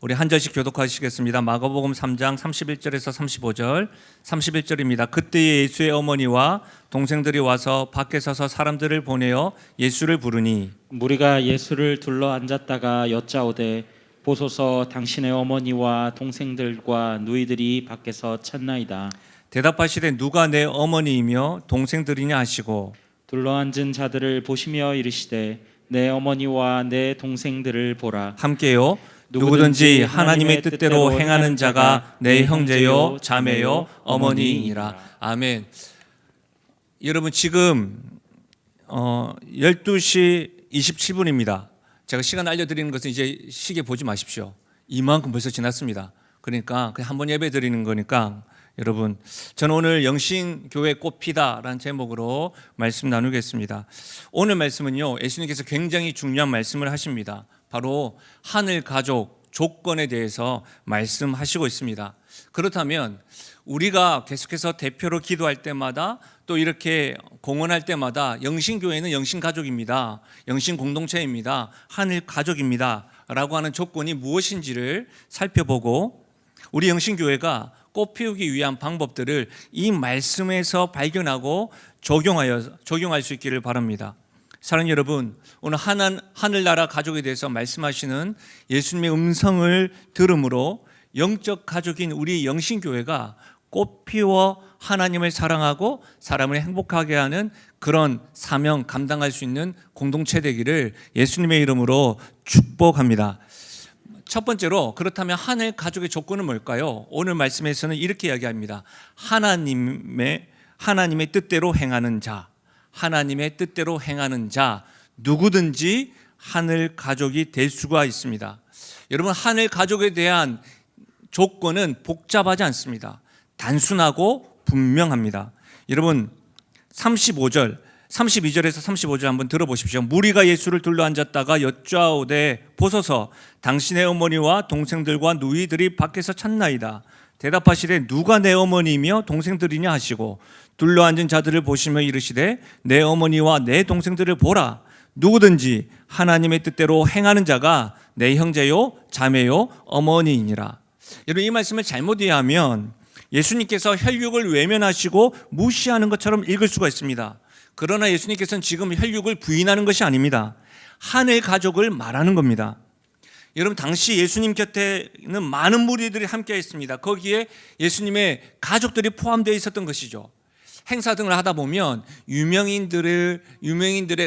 우리 한 절씩 교독하시겠습니다. 마가복음 3장 31절에서 35절. 31절입니다. 그때 예수의 어머니와 동생들이 와서 밖에 서서 사람들을 보내어 예수를 부르니 무리가 예수를 둘러 앉았다가 여짜오되 보소서 당신의 어머니와 동생들과 누이들이 밖에서 찾나이다. 대답하시되 누가 내 어머니이며 동생들이냐 하시고 둘러앉은 자들을 보시며 이르시되 내 어머니와 내 동생들을 보라. 함께요. 누구든지 하나님의 뜻대로 행하는 자가 내 형제요 자매요 어머니이니라. 아멘. 여러분 지금 12시 27분입니다. 제가 시간 알려드리는 것은 이제 시계 보지 마십시오. 이만큼 벌써 지났습니다. 그러니까 그냥 한번 예배 드리는 거니까 여러분, 저는 오늘 영신교회 꽃피다라는 제목으로 말씀 나누겠습니다. 오늘 말씀은요, 예수님께서 굉장히 중요한 말씀을 하십니다. 바로 하늘 가족 조건에 대해서 말씀하시고 있습니다. 그렇다면 우리가 계속해서 대표로 기도할 때마다 또 이렇게 공헌할 때마다 영신교회는 영신가족입니다, 영신공동체입니다, 하늘 가족입니다 라고 하는 조건이 무엇인지를 살펴보고 우리 영신교회가 꽃피우기 위한 방법들을 이 말씀에서 발견하고 적용할 수 있기를 바랍니다. 사랑하는 여러분, 오늘 하늘나라 가족에 대해서 말씀하시는 예수님의 음성을 들음으로 영적 가족인 우리 영신교회가 꽃피워 하나님을 사랑하고 사람을 행복하게 하는 그런 사명 감당할 수 있는 공동체 되기를 예수님의 이름으로 축복합니다. 첫 번째로, 그렇다면 하늘 가족의 조건은 뭘까요? 오늘 말씀에서는 이렇게 이야기합니다. 하나님의 뜻대로 행하는 자, 하나님의 뜻대로 행하는 자, 누구든지 하늘 가족이 될 수가 있습니다. 여러분, 하늘 가족에 대한 조건은 복잡하지 않습니다. 단순하고 분명합니다. 여러분, 32절에서 35절 한번 들어보십시오. 무리가 예수를 둘러앉았다가 여짜오되 보소서 당신의 어머니와 동생들과 누이들이 밖에서 찾나이다. 대답하시되 누가 내 어머니이며 동생들이냐 하시고 둘러앉은 자들을 보시며 이르시되 내 어머니와 내 동생들을 보라. 누구든지 하나님의 뜻대로 행하는 자가 내 형제요 자매요 어머니이니라. 여러분, 이 말씀을 잘못 이해하면 예수님께서 혈육을 외면하시고 무시하는 것처럼 읽을 수가 있습니다. 그러나 예수님께서는 지금 혈육을 부인하는 것이 아닙니다. 하늘 가족을 말하는 겁니다. 여러분, 당시 예수님 곁에는 많은 무리들이 함께 있습니다. 거기에 예수님의 가족들이 포함되어 있었던 것이죠. 행사 등을 하다 보면 유명인들의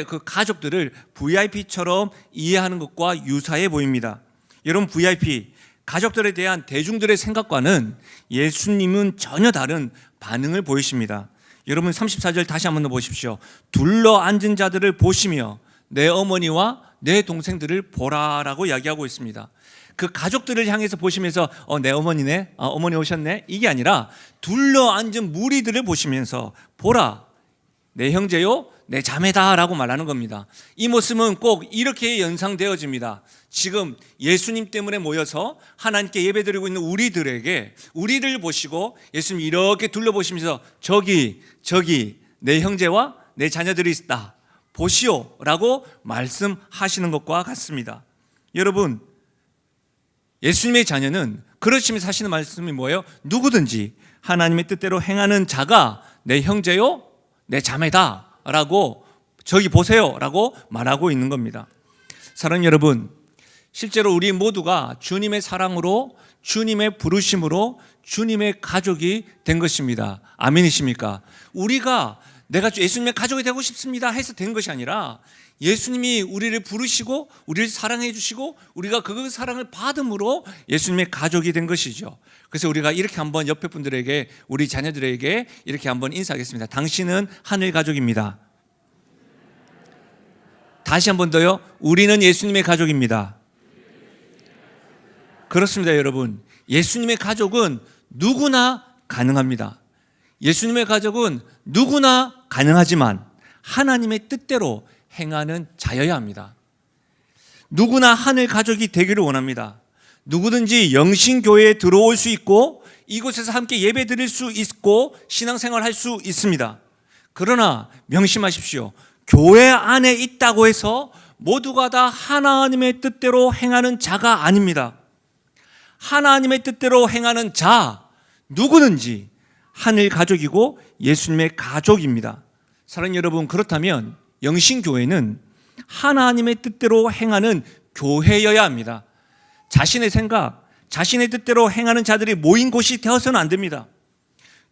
그 가족들을 VIP처럼 이해하는 것과 유사해 보입니다. 여러분, VIP, 가족들에 대한 대중들의 생각과는 예수님은 전혀 다른 반응을 보이십니다. 여러분, 34절 다시 한번 보십시오. 둘러앉은 자들을 보시며 내 어머니와 내 동생들을 보라라고 이야기하고 있습니다. 그 가족들을 향해서 보시면서 내 어머니네, 어머니 오셨네, 이게 아니라 둘러앉은 무리들을 보시면서 보라, 내 형제요 내 자매다라고 말하는 겁니다. 이 모습은 꼭 이렇게 연상되어집니다. 지금 예수님 때문에 모여서 하나님께 예배드리고 있는 우리를 보시고 예수님 이렇게 둘러보시면서 저기 내 형제와 내 자녀들이 있다, 보시오라고 말씀하시는 것과 같습니다. 여러분, 예수님의 자녀는 그러시면서 하시는 말씀이 뭐예요? 누구든지 하나님의 뜻대로 행하는 자가 내 형제요 내 자매다 라고, 저기 보세요 라고 말하고 있는 겁니다. 사랑하는 여러분, 실제로 우리 모두가 주님의 사랑으로, 주님의 부르심으로 주님의 가족이 된 것입니다. 아멘이십니까? 우리가 내가 예수님의 가족이 되고 싶습니다 해서 된 것이 아니라 예수님이 우리를 부르시고 우리를 사랑해 주시고 우리가 그 사랑을 받음으로 예수님의 가족이 된 것이죠. 그래서 우리가 이렇게 한번 옆에 분들에게, 우리 자녀들에게 이렇게 한번 인사하겠습니다. 당신은 하늘 가족입니다. 다시 한 번 더요. 우리는 예수님의 가족입니다. 그렇습니다, 여러분. 예수님의 가족은 누구나 가능합니다. 예수님의 가족은 누구나 가능하지만 하나님의 뜻대로 행하는 자여야 합니다. 누구나 하늘 가족이 되기를 원합니다. 누구든지 영신교회에 들어올 수 있고 이곳에서 함께 예배 드릴 수 있고 신앙생활 할 수 있습니다. 그러나 명심하십시오. 교회 안에 있다고 해서 모두가 다 하나님의 뜻대로 행하는 자가 아닙니다. 하나님의 뜻대로 행하는 자 누구든지 하늘 가족이고 예수님의 가족입니다. 사랑하는 여러분, 그렇다면 영신교회는 하나님의 뜻대로 행하는 교회여야 합니다. 자신의 생각, 자신의 뜻대로 행하는 자들이 모인 곳이 되어서는 안 됩니다.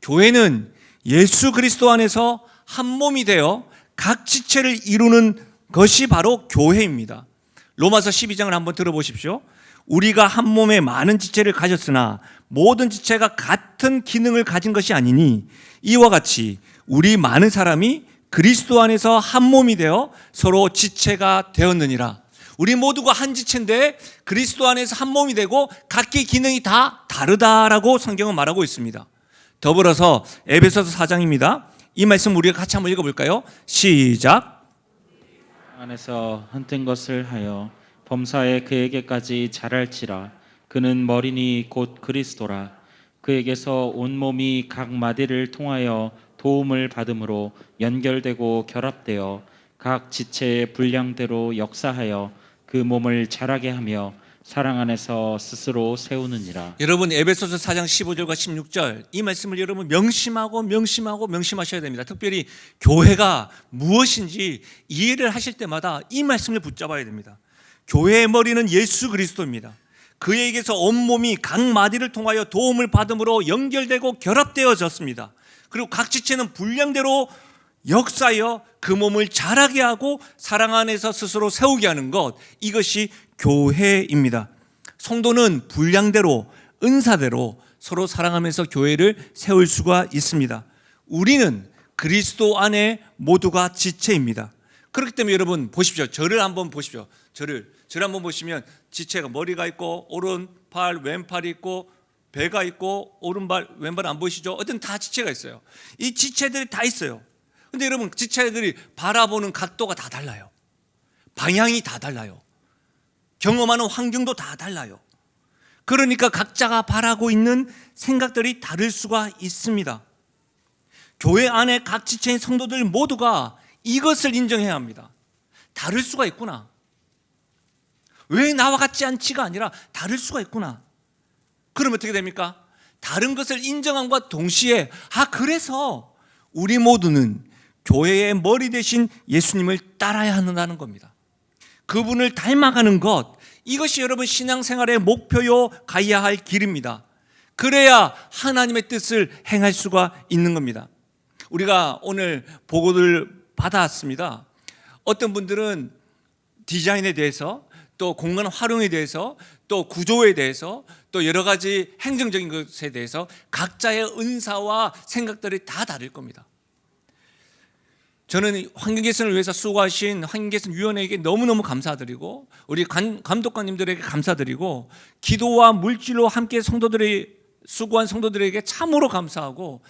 교회는 예수 그리스도 안에서 한 몸이 되어 각 지체를 이루는 것이 바로 교회입니다. 로마서 12장을 한번 들어보십시오. 우리가 한 몸에 많은 지체를 가졌으나 모든 지체가 같은 기능을 가진 것이 아니니 이와 같이 우리 많은 사람이 그리스도 안에서 한 몸이 되어 서로 지체가 되었느니라. 우리 모두가 한 지체인데 그리스도 안에서 한 몸이 되고 각기 기능이 다 다르다라고 성경은 말하고 있습니다. 더불어서 에베소서 4장입니다. 이 말씀 우리가 같이 한번 읽어볼까요? 시작. 안에서 한뜬 것을 하여 범사에 그에게까지 자랄지라. 그는 머리니 곧 그리스도라. 그에게서 온 몸이 각 마디를 통하여 도움을 받음으로 연결되고 결합되어 각 지체의 분량대로 역사하여 그 몸을 자라게 하며 사랑 안에서 스스로 세우느니라. 여러분, 에베소서 4장 15절과 16절 이 말씀을 여러분 명심하셔야 됩니다. 특별히 교회가 무엇인지 이해를 하실 때마다 이 말씀을 붙잡아야 됩니다. 교회의 머리는 예수 그리스도입니다. 그에게서 온몸이 각 마디를 통하여 도움을 받음으로 연결되고 결합되어졌습니다. 그리고 각 지체는 분량대로 역사하여 그 몸을 자라게 하고 사랑 안에서 스스로 세우게 하는 것, 이것이 교회입니다. 성도는 분량대로, 은사대로 서로 사랑하면서 교회를 세울 수가 있습니다. 우리는 그리스도 안에 모두가 지체입니다. 그렇기 때문에 여러분 보십시오. 저를 한번 보십시오. 저를 한번 보시면 지체가 머리가 있고 오른팔 왼팔이 있고 배가 있고 오른발 왼발 안 보이시죠? 어떤 다 지체가 있어요. 이 지체들이 다 있어요. 근데 여러분 지체들이 바라보는 각도가 다 달라요. 방향이 다 달라요. 경험하는 환경도 다 달라요. 그러니까 각자가 바라고 있는 생각들이 다를 수가 있습니다. 교회 안에 각 지체인 성도들 모두가 이것을 인정해야 합니다. 다를 수가 있구나. 왜 나와 같지 않지가 아니라 다를 수가 있구나. 그러면 어떻게 됩니까? 다른 것을 인정함과 동시에 그래서 우리 모두는 교회의 머리 대신 예수님을 따라야 한다는 겁니다. 그분을 닮아가는 것, 이것이 여러분 신앙생활의 목표요 가야 할 길입니다. 그래야 하나님의 뜻을 행할 수가 있는 겁니다. 우리가 오늘 보고를 받았습니다. 어떤 분들은 디자인에 대해서, 또 공간 활용에 대해서, 또 구조에 대해서, 또 여러 가지 행정적인 것에 대해서 각자의 은사와 생각들이 다 다를 겁니다. 저는 환경개선을 위해서 수고하신 환경개선위원회에게 너무너무 감사드리고 우리 감독관님들에게 감사드리고 기도와 물질로 함께 성도들이 수고한 성도들에게 참으로 감사하고,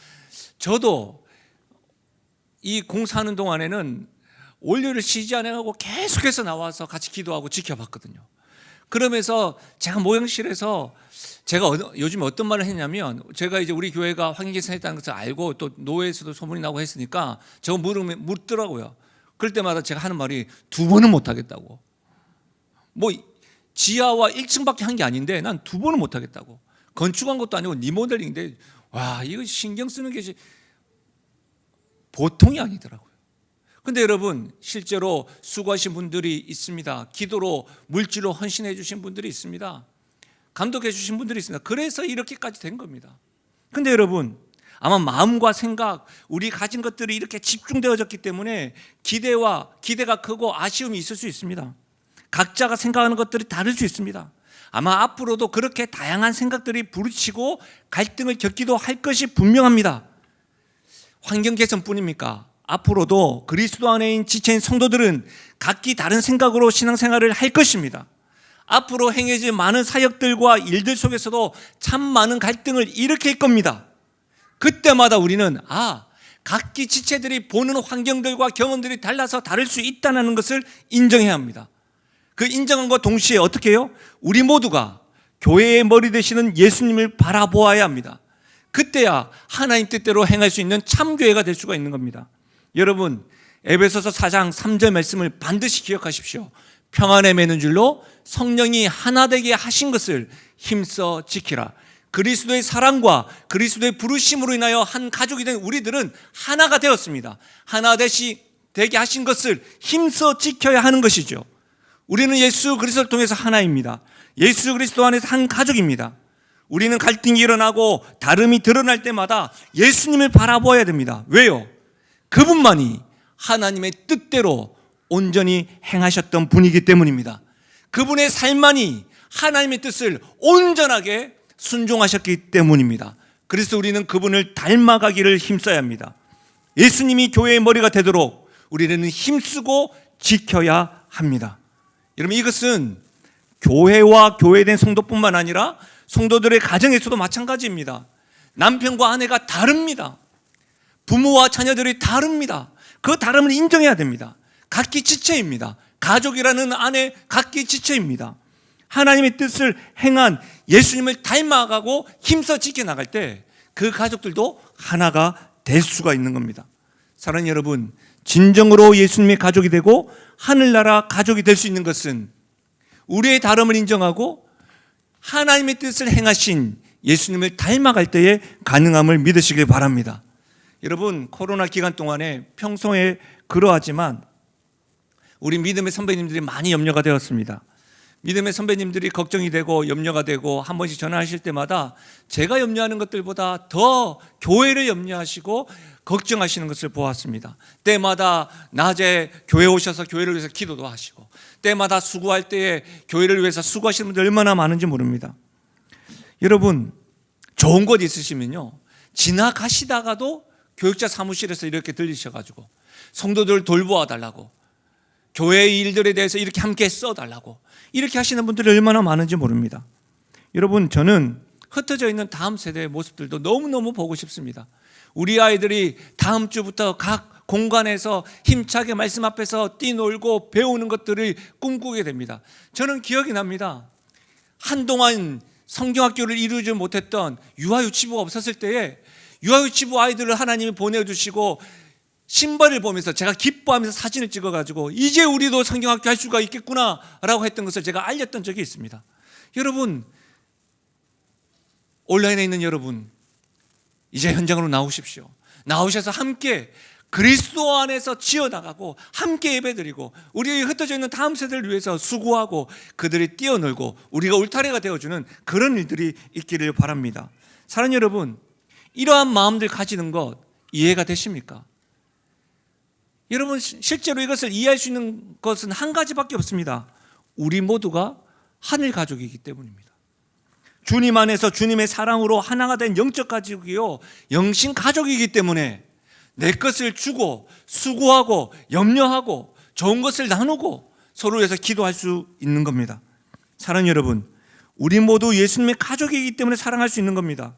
저도 이 공사하는 동안에는 월요일을 쉬지 않아가고 계속해서 나와서 같이 기도하고 지켜봤거든요. 그러면서 제가 모형실에서 제가 요즘 어떤 말을 했냐면, 제가 이제 우리 교회가 환경개선했다는 것을 알고 또 노회에서도 소문이 나고 했으니까 저거 묻더라고요. 그럴 때마다 제가 하는 말이 2번은 못하겠다고. 뭐 지하와 1층밖에 한 게 아닌데 난 2번은 못하겠다고. 건축한 것도 아니고 리모델링인데 와, 이거 신경 쓰는 게 보통이 아니더라고요. 근데 여러분 실제로 수고하신 분들이 있습니다. 기도로 물질로 헌신해 주신 분들이 있습니다. 감독해 주신 분들이 있습니다. 그래서 이렇게까지 된 겁니다. 근데 여러분 아마 마음과 생각, 우리 가진 것들이 이렇게 집중되어졌기 때문에 기대가 크고 아쉬움이 있을 수 있습니다. 각자가 생각하는 것들이 다를 수 있습니다. 아마 앞으로도 그렇게 다양한 생각들이 부딪히고 갈등을 겪기도 할 것이 분명합니다. 환경 개선뿐입니까? 앞으로도 그리스도 안에 지체인 성도들은 각기 다른 생각으로 신앙생활을 할 것입니다. 앞으로 행해질 많은 사역들과 일들 속에서도 참 많은 갈등을 일으킬 겁니다. 그때마다 우리는 각기 지체들이 보는 환경들과 경험들이 달라서 다를 수 있다는 것을 인정해야 합니다. 그 인정함과 동시에 어떻게 해요? 우리 모두가 교회의 머리 되시는 예수님을 바라보아야 합니다. 그때야 하나님 뜻대로 행할 수 있는 참교회가 될 수가 있는 겁니다. 여러분 에베소서 4장 3절 말씀을 반드시 기억하십시오. 평안에 매는 줄로 성령이 하나 되게 하신 것을 힘써 지키라. 그리스도의 사랑과 그리스도의 부르심으로 인하여 한 가족이 된 우리들은 하나가 되었습니다. 하나 되게 하신 것을 힘써 지켜야 하는 것이죠. 우리는 예수 그리스도를 통해서 하나입니다. 예수 그리스도 안에서 한 가족입니다. 우리는 갈등이 일어나고 다름이 드러날 때마다 예수님을 바라보아야 됩니다. 왜요? 그분만이 하나님의 뜻대로 온전히 행하셨던 분이기 때문입니다. 그분의 삶만이 하나님의 뜻을 온전하게 순종하셨기 때문입니다. 그래서 우리는 그분을 닮아가기를 힘써야 합니다. 예수님이 교회의 머리가 되도록 우리는 힘쓰고 지켜야 합니다. 여러분, 이것은 교회와 교회된 성도뿐만 아니라 성도들의 가정에서도 마찬가지입니다. 남편과 아내가 다릅니다. 부모와 자녀들이 다릅니다. 그 다름을 인정해야 됩니다. 각기 지체입니다. 가족이라는 안에 각기 지체입니다. 하나님의 뜻을 행한 예수님을 닮아가고 힘써 지켜나갈 때 그 가족들도 하나가 될 수가 있는 겁니다. 사랑하는 여러분, 진정으로 예수님의 가족이 되고 하늘나라 가족이 될 수 있는 것은 우리의 다름을 인정하고 하나님의 뜻을 행하신 예수님을 닮아갈 때에 가능함을 믿으시길 바랍니다. 여러분, 코로나 기간 동안에 평소에 그러하지만 우리 믿음의 선배님들이 많이 염려가 되었습니다. 믿음의 선배님들이 걱정이 되고 염려가 되고 한 번씩 전화하실 때마다 제가 염려하는 것들보다 더 교회를 염려하시고 걱정하시는 것을 보았습니다. 때마다 낮에 교회 오셔서 교회를 위해서 기도도 하시고 때마다 수고할 때에 교회를 위해서 수고하시는 분들 얼마나 많은지 모릅니다. 여러분, 좋은 것 있으시면요, 지나가시다가도 교육자 사무실에서 이렇게 들리셔가지고 성도들 돌보아 달라고, 교회의 일들에 대해서 이렇게 함께 써달라고 이렇게 하시는 분들이 얼마나 많은지 모릅니다. 여러분, 저는 흩어져 있는 다음 세대의 모습들도 너무너무 보고 싶습니다. 우리 아이들이 다음 주부터 각 공간에서 힘차게 말씀 앞에서 뛰놀고 배우는 것들을 꿈꾸게 됩니다. 저는 기억이 납니다. 한동안 성경학교를 이루지 못했던 유아유치부가 없었을 때에 유아유치부 아이들을 하나님이 보내주시고 신발을 보면서 제가 기뻐하면서 사진을 찍어가지고 이제 우리도 성경학교 할 수가 있겠구나 라고 했던 것을 제가 알렸던 적이 있습니다. 여러분, 온라인에 있는 여러분, 이제 현장으로 나오십시오. 나오셔서 함께 그리스도 안에서 지어나가고 함께 예배드리고 우리 흩어져 있는 다음 세대를 위해서 수고하고 그들이 뛰어놀고 우리가 울타리가 되어주는 그런 일들이 있기를 바랍니다. 사랑하는 여러분, 이러한 마음들 가지는 것 이해가 되십니까? 여러분, 실제로 이것을 이해할 수 있는 것은 한 가지밖에 없습니다. 우리 모두가 하늘 가족이기 때문입니다. 주님 안에서 주님의 사랑으로 하나가 된 영적 가족이요, 영신 가족이기 때문에 내 것을 주고 수고하고 염려하고 좋은 것을 나누고 서로 위해서 기도할 수 있는 겁니다. 사랑하는 여러분, 우리 모두 예수님의 가족이기 때문에 사랑할 수 있는 겁니다.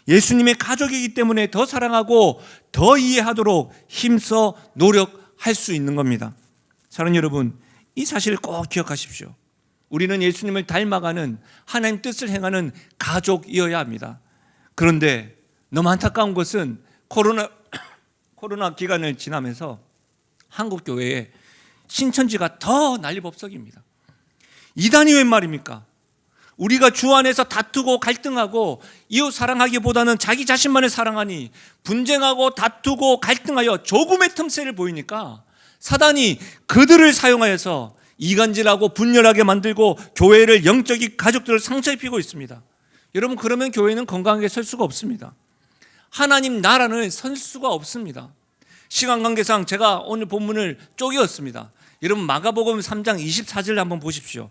예수님의 가족이기 때문에 더 사랑하고 더 이해하도록 힘써 노력할 수 있는 겁니다. 사랑하는 여러분, 이 사실을 꼭 기억하십시오. 우리는 예수님을 닮아가는 하나님 뜻을 행하는 가족이어야 합니다. 그런데 너무 안타까운 것은 코로나 기간을 지나면서 한국 교회에 신천지가 더 난리법석입니다. 이단이 웬 말입니까? 우리가 주 안에서 다투고 갈등하고 이웃 사랑하기보다는 자기 자신만을 사랑하니 분쟁하고 다투고 갈등하여 조금의 틈새를 보이니까 사단이 그들을 사용하여서 이간질하고 분열하게 만들고 교회를 영적인 가족들을 상처 입히고 있습니다. 여러분, 그러면 교회는 건강하게 설 수가 없습니다. 하나님 나라는 설 수가 없습니다. 시간 관계상 제가 오늘 본문을 쪼개었습니다. 여러분, 마가복음 3장 24절을 한번 보십시오.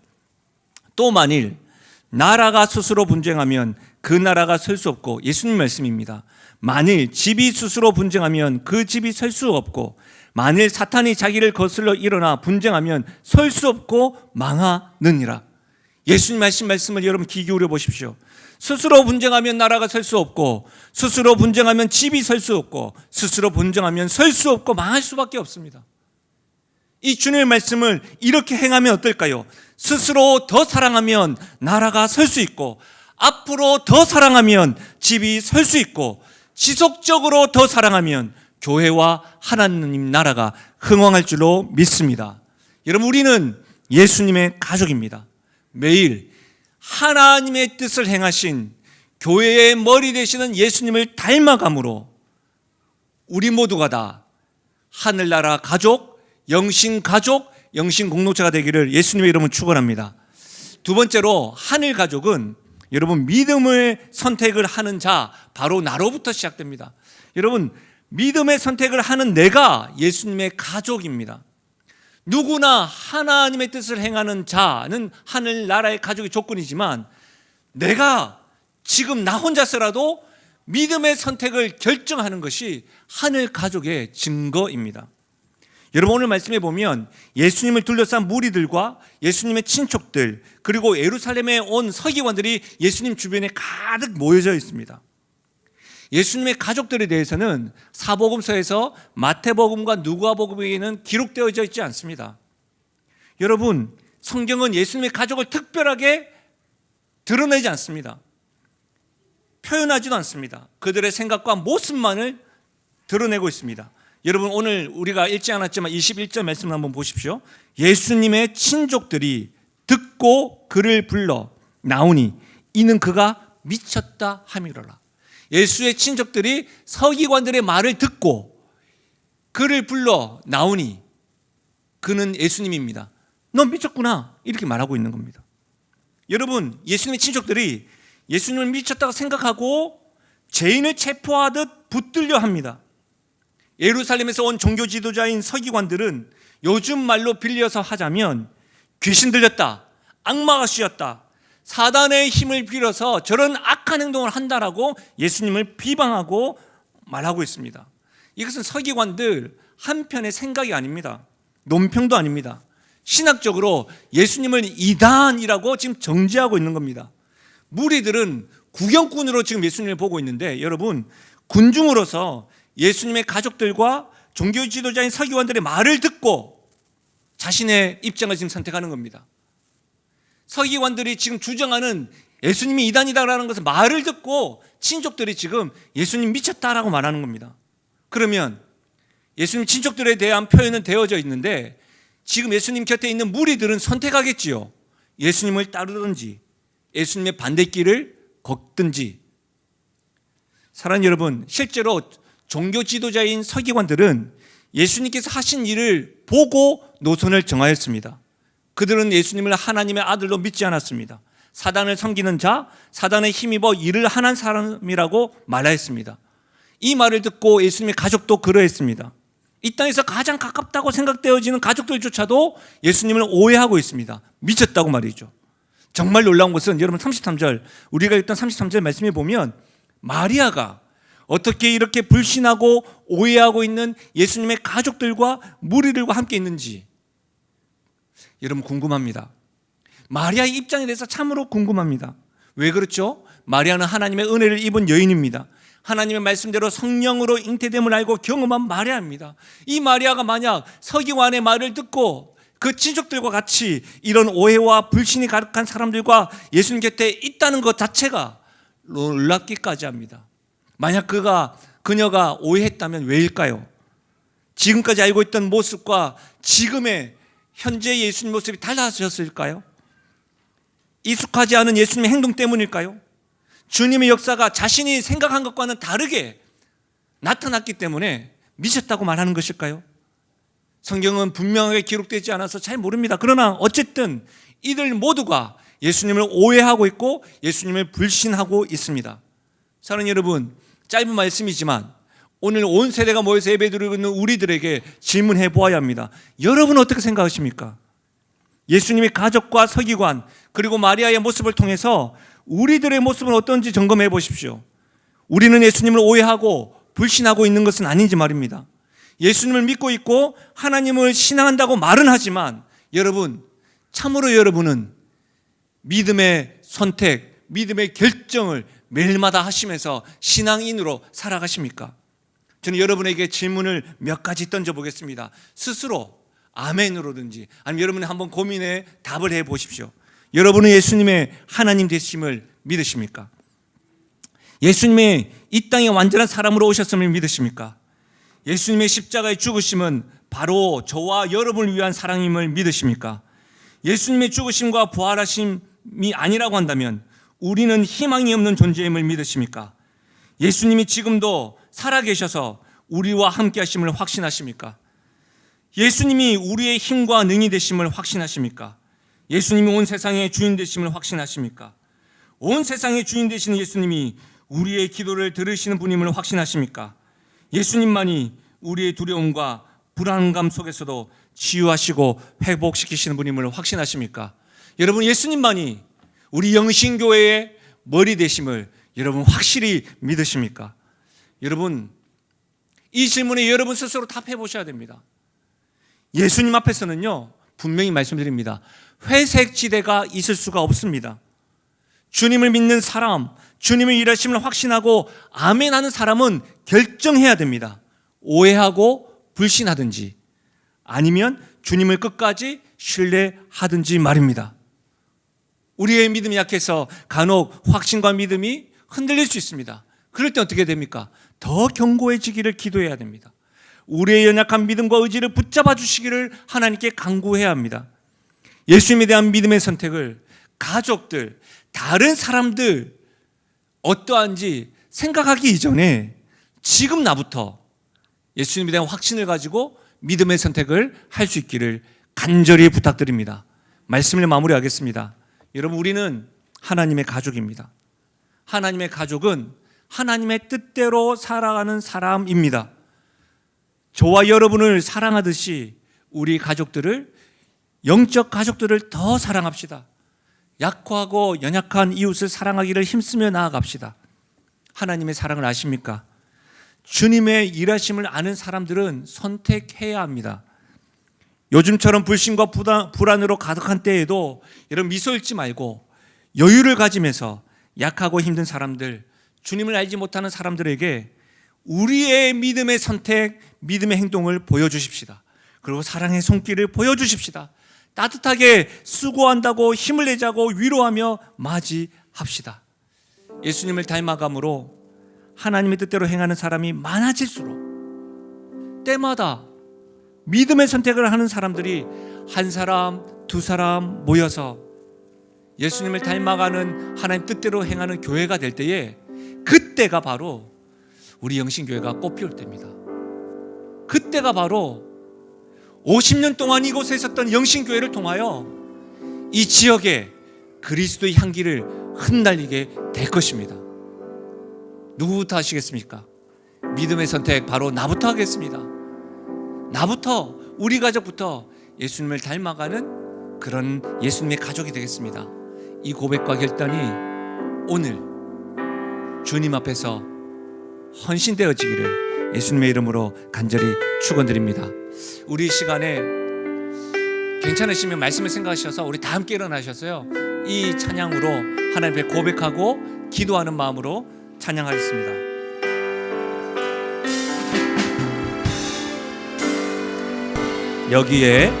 또 만일 나라가 스스로 분쟁하면 그 나라가 설 수 없고, 예수님 말씀입니다. 만일 집이 스스로 분쟁하면 그 집이 설 수 없고, 만일 사탄이 자기를 거슬러 일어나 분쟁하면 설 수 없고 망하느니라. 예수님 말씀을 여러분 귀 기울여 보십시오. 스스로 분쟁하면 나라가 설 수 없고, 스스로 분쟁하면 집이 설 수 없고, 스스로 분쟁하면 설 수 없고 망할 수밖에 없습니다. 이 주님의 말씀을 이렇게 행하면 어떨까요? 스스로 더 사랑하면 나라가 설 수 있고, 앞으로 더 사랑하면 집이 설 수 있고, 지속적으로 더 사랑하면 교회와 하나님 나라가 흥왕할 줄로 믿습니다. 여러분, 우리는 예수님의 가족입니다. 매일 하나님의 뜻을 행하신 교회의 머리 되시는 예수님을 닮아감으로 우리 모두가 다 하늘나라 가족, 영신 가족, 영신 공동체가 되기를 예수님의 이름으로 축원합니다. 두 번째로 하늘 가족은 여러분 믿음의 선택을 하는 자, 바로 나로부터 시작됩니다. 여러분 믿음의 선택을 하는 내가 예수님의 가족입니다. 누구나 하나님의 뜻을 행하는 자는 하늘나라의 가족의 조건이지만 내가 지금 나 혼자서라도 믿음의 선택을 결정하는 것이 하늘 가족의 증거입니다. 여러분 오늘 말씀해 보면 예수님을 둘러싼 무리들과 예수님의 친척들 그리고 예루살렘에 온 서기관들이 예수님 주변에 가득 모여져 있습니다. 예수님의 가족들에 대해서는 사복음서에서 마태복음과 누가복음에는 기록되어져 있지 않습니다. 여러분 성경은 예수님의 가족을 특별하게 드러내지 않습니다. 표현하지도 않습니다. 그들의 생각과 모습만을 드러내고 있습니다. 여러분 오늘 우리가 읽지 않았지만 21절 말씀을 한번 보십시오. 예수님의 친족들이 듣고 그를 불러 나오니 이는 그가 미쳤다 함이로라. 예수의 친족들이 서기관들의 말을 듣고 그를 불러 나오니 그는 예수님입니다. 너 미쳤구나 이렇게 말하고 있는 겁니다. 여러분 예수님의 친족들이 예수님을 미쳤다고 생각하고 죄인을 체포하듯 붙들려 합니다. 예루살렘에서 온 종교 지도자인 서기관들은 요즘 말로 빌려서 하자면 귀신 들렸다, 악마가 씌었다, 사단의 힘을 빌어서 저런 악한 행동을 한다라고 예수님을 비방하고 말하고 있습니다. 이것은 서기관들 한편의 생각이 아닙니다. 논평도 아닙니다. 신학적으로 예수님을 이단이라고 지금 정죄하고 있는 겁니다. 무리들은 구경꾼으로 지금 예수님을 보고 있는데 여러분 군중으로서 예수님의 가족들과 종교 지도자인 서기관들의 말을 듣고 자신의 입장을 지금 선택하는 겁니다. 서기관들이 지금 주장하는 예수님이 이단이다라는 것을 말을 듣고 친족들이 지금 예수님 미쳤다라고 말하는 겁니다. 그러면 예수님 친족들에 대한 표현은 되어져 있는데 지금 예수님 곁에 있는 무리들은 선택하겠지요. 예수님을 따르든지 예수님의 반대길을 걷든지. 사랑하는 여러분, 실제로 종교 지도자인 서기관들은 예수님께서 하신 일을 보고 노선을 정하였습니다. 그들은 예수님을 하나님의 아들로 믿지 않았습니다. 사단을 섬기는 자, 사단에 힘입어 일을 하는 사람이라고 말하였습니다. 이 말을 듣고 예수님의 가족도 그러했습니다. 이 땅에서 가장 가깝다고 생각되어지는 가족들조차도 예수님을 오해하고 있습니다. 미쳤다고 말이죠. 정말 놀라운 것은 여러분 33절, 우리가 읽던 33절 말씀해 보면 마리아가 어떻게 이렇게 불신하고 오해하고 있는 예수님의 가족들과 무리들과 함께 있는지 여러분 궁금합니다. 마리아의 입장에 대해서 참으로 궁금합니다. 왜 그렇죠? 마리아는 하나님의 은혜를 입은 여인입니다. 하나님의 말씀대로 성령으로 잉태됨을 알고 경험한 마리아입니다. 이 마리아가 만약 서기관의 말을 듣고 그 친족들과 같이 이런 오해와 불신이 가득한 사람들과 예수님 곁에 있다는 것 자체가 놀랍기까지 합니다. 만약 그녀가 오해했다면 왜일까요? 지금까지 알고 있던 모습과 지금의 현재 예수님 모습이 달라졌을까요? 익숙하지 않은 예수님의 행동 때문일까요? 주님의 역사가 자신이 생각한 것과는 다르게 나타났기 때문에 미쳤다고 말하는 것일까요? 성경은 분명하게 기록되지 않아서 잘 모릅니다. 그러나 어쨌든 이들 모두가 예수님을 오해하고 있고 예수님을 불신하고 있습니다. 사랑하는 여러분, 짧은 말씀이지만 오늘 온 세대가 모여서 예배드리고 있는 우리들에게 질문해 보아야 합니다. 여러분은 어떻게 생각하십니까? 예수님의 가족과 서기관 그리고 마리아의 모습을 통해서 우리들의 모습은 어떤지 점검해 보십시오. 우리는 예수님을 오해하고 불신하고 있는 것은 아닌지 말입니다. 예수님을 믿고 있고 하나님을 신앙한다고 말은 하지만 여러분, 참으로 여러분은 믿음의 선택, 믿음의 결정을 매일마다 하시면서 신앙인으로 살아가십니까? 저는 여러분에게 질문을 몇 가지 던져보겠습니다. 스스로 아멘으로든지 아니면 여러분이 한번 고민해 답을 해보십시오. 여러분은 예수님의 하나님 되심을 믿으십니까? 예수님의 이 땅에 완전한 사람으로 오셨음을 믿으십니까? 예수님의 십자가의 죽으심은 바로 저와 여러분을 위한 사랑임을 믿으십니까? 예수님의 죽으심과 부활하심이 아니라고 한다면 우리는 희망이 없는 존재임을 믿으십니까? 예수님이 지금도 살아계셔서 우리와 함께 하심을 확신하십니까? 예수님이 우리의 힘과 능이 되심을 확신하십니까? 예수님이 온 세상의 주인 되심을 확신하십니까? 온 세상의 주인 되시는 예수님이 우리의 기도를 들으시는 분임을 확신하십니까? 예수님만이 우리의 두려움과 불안감 속에서도 치유하시고 회복시키시는 분임을 확신하십니까? 여러분, 예수님만이 우리 영신교회의 머리 되심을 여러분 확실히 믿으십니까? 여러분, 이 질문에 여러분 스스로 답해 보셔야 됩니다. 예수님 앞에서는요, 분명히 말씀드립니다. 회색 지대가 있을 수가 없습니다. 주님을 믿는 사람, 주님의 일하심을 확신하고 아멘하는 사람은 결정해야 됩니다. 오해하고 불신하든지 아니면 주님을 끝까지 신뢰하든지 말입니다. 우리의 믿음이 약해서 간혹 확신과 믿음이 흔들릴 수 있습니다. 그럴 때 어떻게 됩니까? 더 견고해지기를 기도해야 됩니다. 우리의 연약한 믿음과 의지를 붙잡아 주시기를 하나님께 간구해야 합니다. 예수님에 대한 믿음의 선택을 가족들, 다른 사람들 어떠한지 생각하기 이전에 지금 나부터 예수님에 대한 확신을 가지고 믿음의 선택을 할 수 있기를 간절히 부탁드립니다. 말씀을 마무리하겠습니다. 여러분, 우리는 하나님의 가족입니다. 하나님의 가족은 하나님의 뜻대로 살아가는 사람입니다. 저와 여러분을 사랑하듯이 우리 가족들을, 영적 가족들을 더 사랑합시다. 약하고 연약한 이웃을 사랑하기를 힘쓰며 나아갑시다. 하나님의 사랑을 아십니까? 주님의 일하심을 아는 사람들은 선택해야 합니다. 요즘처럼 불신과 불안으로 가득한 때에도 여러분 미소 잃지 말고 여유를 가지면서 약하고 힘든 사람들, 주님을 알지 못하는 사람들에게 우리의 믿음의 선택, 믿음의 행동을 보여주십시다. 그리고 사랑의 손길을 보여주십시다. 따뜻하게 수고한다고 힘을 내자고 위로하며 맞이합시다. 예수님을 닮아감으로 하나님의 뜻대로 행하는 사람이 많아질수록 때마다 믿음의 선택을 하는 사람들이 한 사람, 두 사람 모여서 예수님을 닮아가는 하나님 뜻대로 행하는 교회가 될 때에 그때가 바로 우리 영신교회가 꽃피울 때입니다. 그때가 바로 50년 동안 이곳에 있었던 영신교회를 통하여 이 지역에 그리스도의 향기를 흩날리게 될 것입니다. 누구부터 하시겠습니까? 믿음의 선택 바로 나부터 하겠습니다. 나부터, 우리 가족부터 예수님을 닮아가는 그런 예수님의 가족이 되겠습니다. 이 고백과 결단이 오늘 주님 앞에서 헌신되어지기를 예수님의 이름으로 간절히 축원드립니다. 우리 시간에 괜찮으시면 말씀을 생각하셔서 우리 다 함께 일어나셔서요, 이 찬양으로 하나님 앞에 고백하고 기도하는 마음으로 찬양하겠습니다. 여기에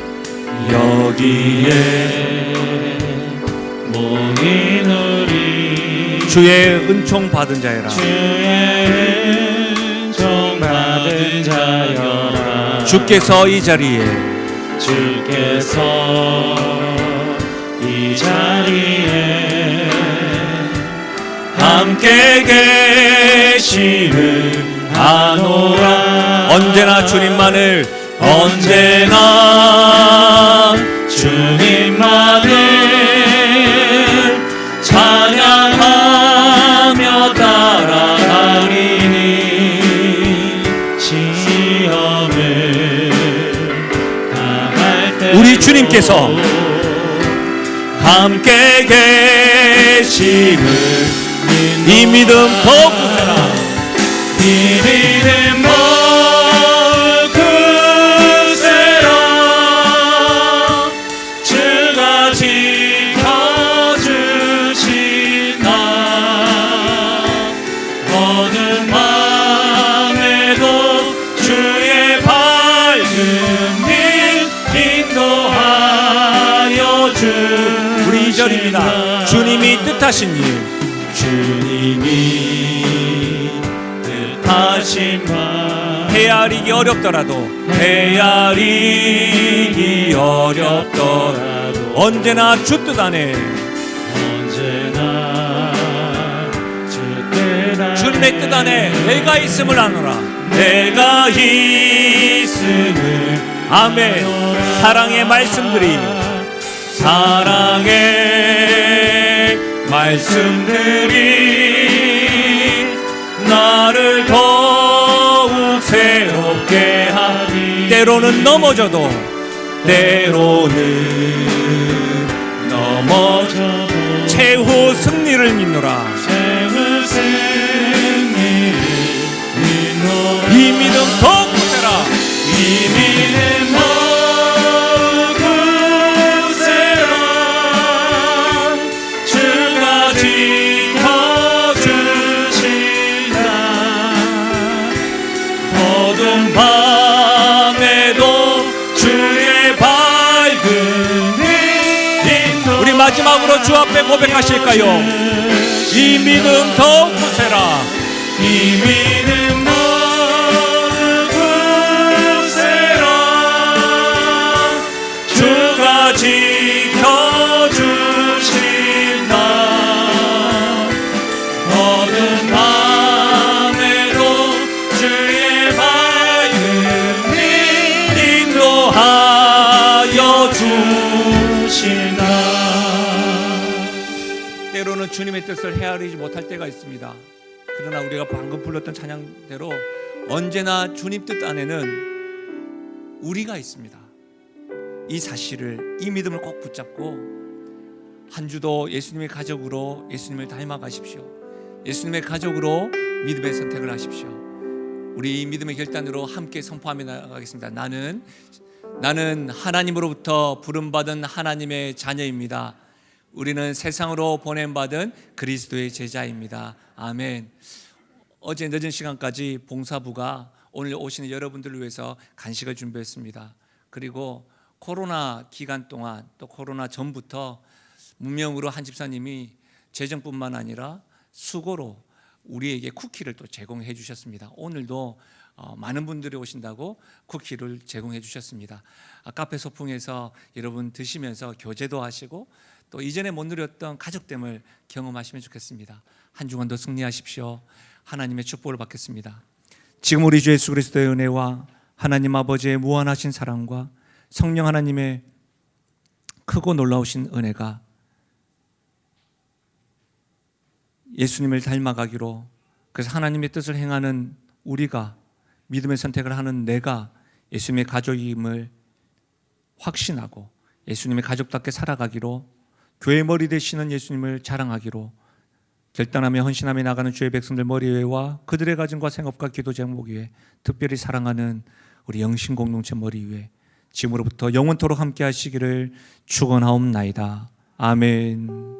모인 우리 주의 은총 받은 자여라. 주의 은총 받은 자여라. 주께서 이 자리에 함께 계시는 아노라. 언제나 주님만을 찬양하며 따라가리니 시험을 당할 때 우리 주님께서 함께 계심을 이 믿음 더욱 굳세라. 이 믿음 더욱 굳세라. 주가 지켜주신 나 어느 밤에도 주의 밝은 빛 인도하여 주. 우리 2절입니다. 주님이 뜻하신 일, 주님이 뜻하신 바 헤아리기 어렵더라도 헤아리기 어렵더라도 언제나 주 뜻 안에 언제나 주 뜻 안에 주님의 뜻 안에 내가 있음을 아노라. 내가 있음을 아멘. 사랑의 말씀들이 나를 더욱 새롭게 하리. 때로는 넘어져도 최후 승리를 믿노라. 이 믿음 더욱 굳세라. 주가 지켜주신다. 어두운 밤에도 주의 밝은 인도. 우리 마지막으로 주 앞에 고백하실까요? 이 믿음 더욱 굳세라. 이 믿음 더욱 굳세라. 주가 지켜주신다. 어두운 밤에도 주의 밝은 인도하여 주신다. 때로는 주님의 뜻을 헤아리지 못할 때가 있습니다. 그러나 우리가 방금 불렀던 찬양대로 언제나 주님 뜻 안에는 우리가 있습니다. 이 사실을, 이 믿음을 꼭 붙잡고 한 주도 예수님의 가족으로 예수님을 닮아가십시오. 예수님의 가족으로 믿음의 선택을 하십시오. 우리 이 믿음의 결단으로 함께 선포하며 나가겠습니다. 나는 하나님으로부터 부름받은 하나님의 자녀입니다. 우리는 세상으로 보냄받은 그리스도의 제자입니다. 아멘. 어제 늦은 시간까지 봉사부가 오늘 오시는 여러분들을 위해서 간식을 준비했습니다. 그리고 코로나 기간 동안 또 코로나 전부터 문명으로 한 집사님이 재정뿐만 아니라 수고로 우리에게 쿠키를 또 제공해 주셨습니다. 오늘도 많은 분들이 오신다고 쿠키를 제공해 주셨습니다. 카페 소풍에서 여러분 드시면서 교제도 하시고 또 이전에 못 누렸던 가족됨을 경험하시면 좋겠습니다. 한 주간도 승리하십시오. 하나님의 축복을 받겠습니다. 지금 우리 주 예수 그리스도의 은혜와 하나님 아버지의 무한하신 사랑과 성령 하나님의 크고 놀라우신 은혜가 예수님을 닮아가기로, 그래서 하나님의 뜻을 행하는 우리가, 믿음의 선택을 하는 내가 예수님의 가족임을 확신하고 예수님의 가족답게 살아가기로, 교회 머리 되시는 예수님을 자랑하기로 결단하며 헌신하며 나가는 주의 백성들 머리 위에와 그들의 가정과 생업과 기도 제목 위에, 특별히 사랑하는 우리 영신 공동체 머리 위에 지금으로부터 영원토록 함께 하시기를 축원하옵나이다. 아멘.